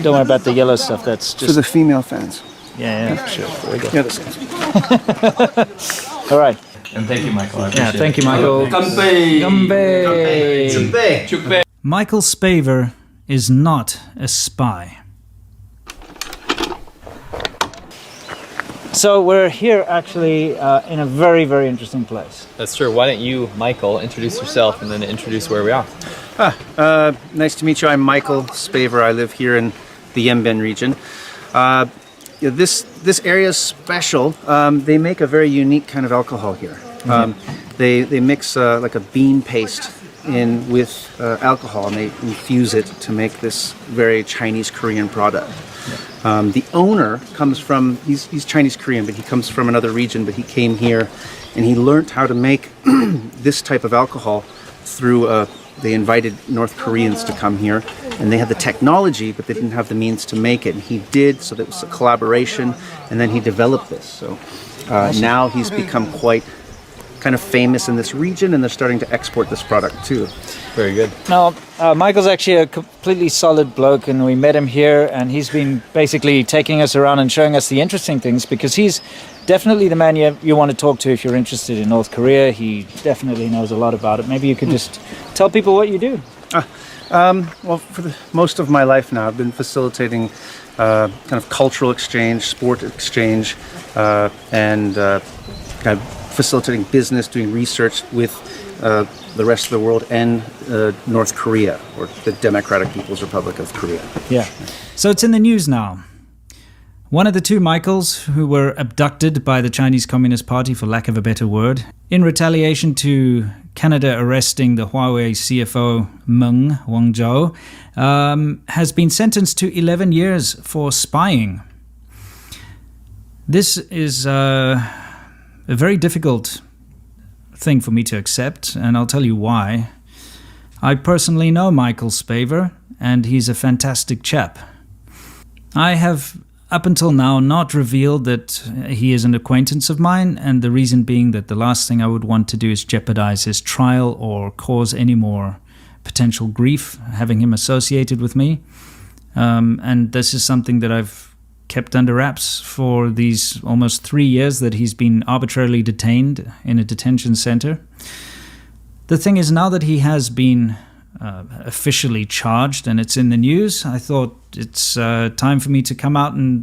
Don't worry about the yellow stuff. That's For just the female fans. yeah, sure. Very good. Yeah, this is. All right. And thank you, Michael. I Yeah, appreciate thank it. you, Michael. Ganbei. Michael Spavor is not a spy. So we're here actually in a very, very interesting place. That's true. Why don't you, Michael, introduce yourself and then introduce where we are? Nice to meet you. I'm Michael Spavor. I live here in the Yanbian region. This area is special. They make a very unique kind of alcohol here. They mix like a bean paste in with alcohol, and they infuse it to make this very Chinese Korean product. The owner comes from, he's Chinese Korean, but he comes from another region, but he came here and he learned how to make this type of alcohol through, they invited North Koreans to come here, and they had the technology, but they didn't have the means to make it. And he did, so that was a collaboration, and then he developed this. So now he's become quite kind of famous in this region, and they're starting to export this product too. Very good. Now, Michael's actually a completely solid bloke, and we met him here, and he's been basically taking us around and showing us the interesting things, because he's definitely the man you want to talk to if you're interested in North Korea. He definitely knows a lot about it. Maybe you could just tell people what you do. Well, for most of my life now, I've been facilitating kind of cultural exchange, sport exchange, and kind of facilitating business, doing research with the rest of the world and North Korea, or the Democratic People's Republic of Korea. Yeah. So it's in the news now. One of the two Michaels who were abducted by the Chinese Communist Party, for lack of a better word, in retaliation to Canada arresting the Huawei CFO Meng Wanzhou, has been sentenced to 11 years for spying. This is a very difficult thing for me to accept, and I'll tell you why. I personally know Michael Spavor, and he's a fantastic chap. I have, up until now, not revealed that he is an acquaintance of mine, and the reason being that the last thing I would want to do is jeopardize his trial or cause any more potential grief having him associated with me. And this is something that I've kept under wraps for these almost 3 years that he's been arbitrarily detained in a detention center. The thing is, now that he has been officially charged and it's in the news, I thought it's time for me to come out and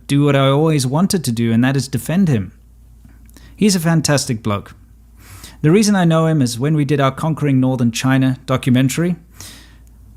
do what I always wanted to do, and that is defend him. He's a fantastic bloke. The reason I know him is when we did our Conquering Northern China documentary,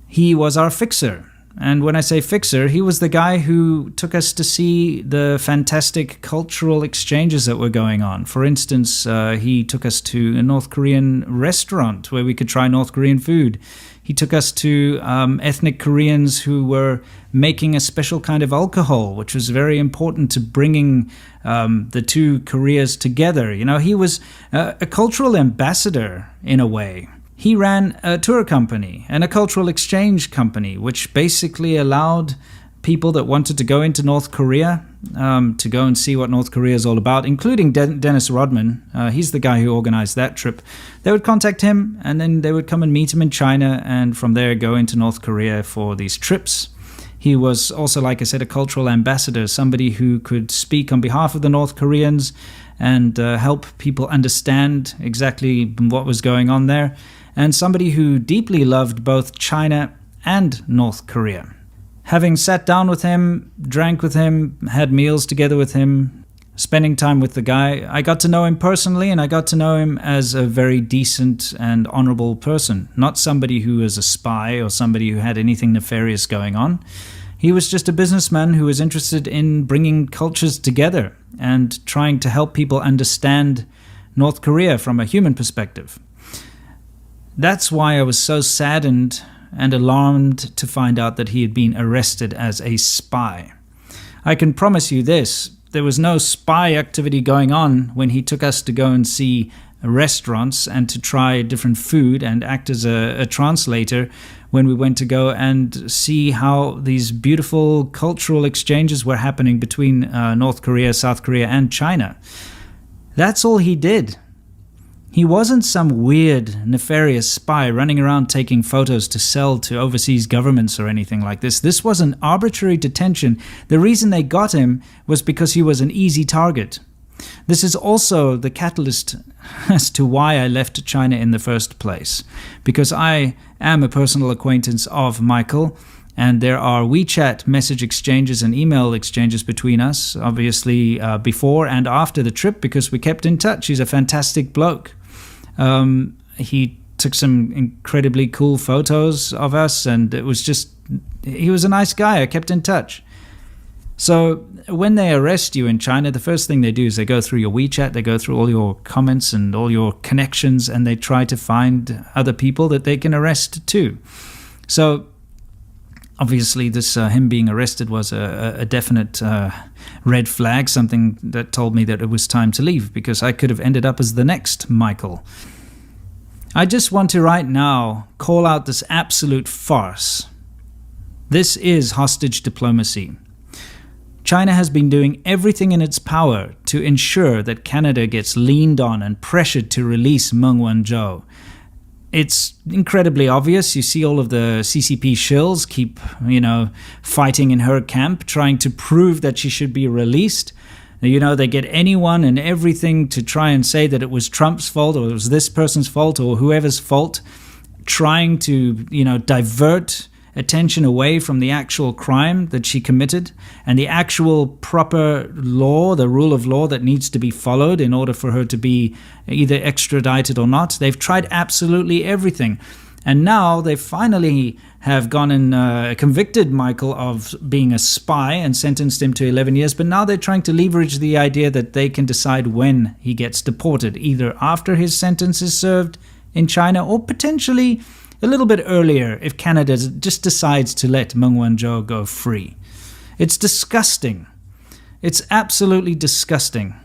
he was our fixer. And when I say fixer, he was the guy who took us to see the fantastic cultural exchanges that were going on. For instance, he took us to a North Korean restaurant where we could try North Korean food. He took us to ethnic Koreans who were making a special kind of alcohol, which was very important to bringing the two Koreas together. You know, he was a cultural ambassador in a way. He ran a tour company and a cultural exchange company, which basically allowed people that wanted to go into North Korea to go and see what North Korea is all about, including Dennis Rodman. He's the guy who organized that trip. They would contact him, and then they would come and meet him in China, and from there go into North Korea for these trips. He was also, like I said, a cultural ambassador, somebody who could speak on behalf of the North Koreans and help people understand exactly what was going on there, and somebody who deeply loved both China and North Korea. Having sat down with him, drank with him, had meals together with him, spending time with the guy, I got to know him personally, and I got to know him as a very decent and honorable person, not somebody who was a spy or somebody who had anything nefarious going on. He was just a businessman who was interested in bringing cultures together and trying to help people understand North Korea from a human perspective. That's why I was so saddened and alarmed to find out that he had been arrested as a spy. I can promise you this, there was no spy activity going on when he took us to go and see restaurants and to try different food and act as a translator when we went to go and see how these beautiful cultural exchanges were happening between North Korea, South Korea, and China. That's all he did. He wasn't some weird, nefarious spy running around taking photos to sell to overseas governments or anything like this. This was an arbitrary detention. The reason they got him was because he was an easy target. This is also the catalyst as to why I left China in the first place. Because I am a personal acquaintance of Michael, and there are WeChat message exchanges and email exchanges between us, obviously before and after the trip, because we kept in touch. He's a fantastic bloke. He took some incredibly cool photos of us, and he was a nice guy. I kept in touch. So when they arrest you in China, the first thing they do is they go through your WeChat, they go through all your comments and all your connections, and they try to find other people that they can arrest too. So obviously this him being arrested was a definite red flag, something that told me that it was time to leave, because I could have ended up as the next Michael. I just want to right now call out this absolute farce. This is hostage diplomacy. China has been doing everything in its power to ensure that Canada gets leaned on and pressured to release Meng Wanzhou. It's incredibly obvious. You see all of the CCP shills keep, fighting in her camp, trying to prove that she should be released. They get anyone and everything to try and say that it was Trump's fault, or it was this person's fault, or whoever's fault, trying to, divert attention away from the actual crime that she committed and the actual proper law, the rule of law that needs to be followed in order for her to be either extradited or not. They've tried absolutely everything. And now they finally have gone and convicted Michael of being a spy and sentenced him to 11 years. But now they're trying to leverage the idea that they can decide when he gets deported, either after his sentence is served in China or potentially a little bit earlier if Canada just decides to let Meng Wanzhou go free. It's disgusting. It's absolutely disgusting.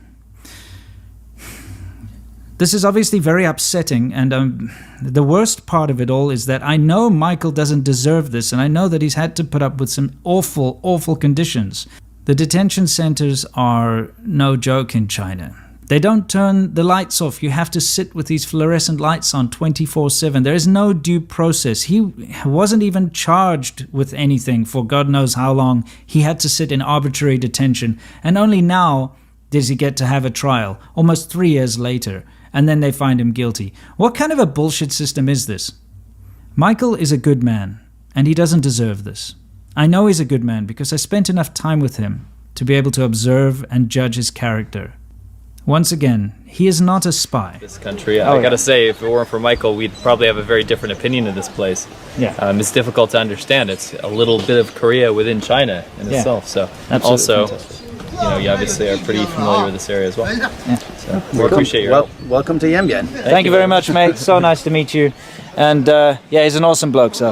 This is obviously very upsetting, and the worst part of it all is that I know Michael doesn't deserve this, and I know that he's had to put up with some awful, awful conditions. The detention centers are no joke in China. They don't turn the lights off. You have to sit with these fluorescent lights on 24/7. There is no due process. He wasn't even charged with anything for God knows how long. He had to sit in arbitrary detention, and only now does he get to have a trial, almost 3 years later. And then they find him guilty. What kind of a bullshit system is this? Michael is a good man, and he doesn't deserve this. I know he's a good man because I spent enough time with him to be able to observe and judge his character. Once again, he is not a spy. This country, I gotta say, if it weren't for Michael, we'd probably have a very different opinion of this place. Yeah. It's difficult to understand. It's a little bit of Korea within China in itself. So Absolutely also, fantastic. you obviously are pretty familiar with this area as well. Yeah. So we appreciate your help. Welcome to Yanbian. Thank you very much, mate. So nice to meet you. And he's an awesome bloke, so